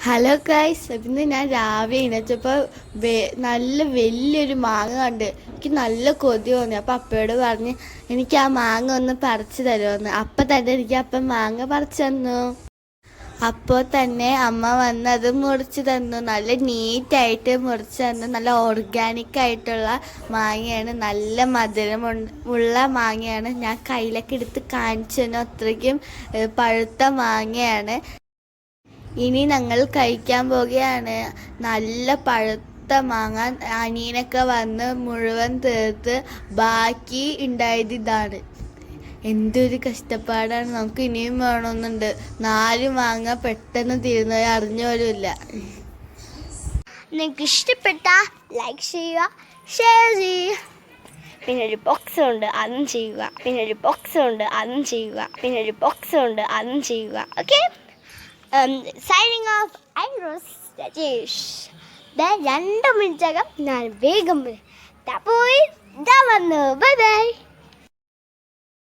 Hello guys, ഇന്ന് ഞാൻ രാവിലെ എണീച്ചപ്പോൾ നല്ല വലിയൊരു മാങ്ങ കണ്ട് എനിക്ക് നല്ല കൊതി തോന്നി. അപ്പം അപ്പയോട് പറഞ്ഞ് എനിക്ക് ആ മാങ്ങ ഒന്ന് പറിച്ചു തരുമെന്ന്. അപ്പം തന്നെ എനിക്ക് അപ്പം മാങ്ങ പറിച്ചു തന്നു. അപ്പോൾ തന്നെ അമ്മ വന്ന് അത് മുറിച്ച് തന്നു. നല്ല നീറ്റായിട്ട് മുറിച്ച് തന്നു. നല്ല ഓർഗാനിക് ആയിട്ടുള്ള മാങ്ങയാണ്, നല്ല മധുരമുള്ള മാങ്ങയാണ്. ഞാൻ കയ്യിലൊക്കെ എടുത്ത് കാണിച്ചു തന്നു. അത്രയ്ക്കും പഴുത്ത മാങ്ങയാണ്. ഇനി ഞങ്ങൾ കഴിക്കാൻ പോവുകയാണ്. നല്ല പഴുത്ത മാങ്ങ. അനിയനൊക്കെ വന്ന് മുഴുവൻ തീർത്ത് ബാക്കി ഉണ്ടായത് ഇതാണ്. എന്തൊരു കഷ്ടപ്പാടാണ്. നമുക്ക് ഇനിയും വേണമെന്നുണ്ട്. 4 മാങ്ങ പെട്ടെന്ന് തീർന്നത് അറിഞ്ഞ പോലുമില്ല. നിങ്ങൾക്ക് ഇഷ്ടപ്പെട്ട ലൈക്ക് ചെയ്യുക, ഷെയർ ചെയ്യുക, പിന്നെ ഒരു ബോക്സ് ഉണ്ട് അതും ചെയ്യുക, പിന്നെ ഒരു ബോക്സ് ഉണ്ട് അതും ചെയ്യുക, പിന്നെ ഒരു ബോക്സ് ഉണ്ട് അതും ചെയ്യുക. ഓക്കെ, സൈനിങ് ഓഫ് ഐറോസ് രജേഷ്. 2 മിനിറ്റകം ഞാൻ വേഗം പോയി വന്നു. Bye by.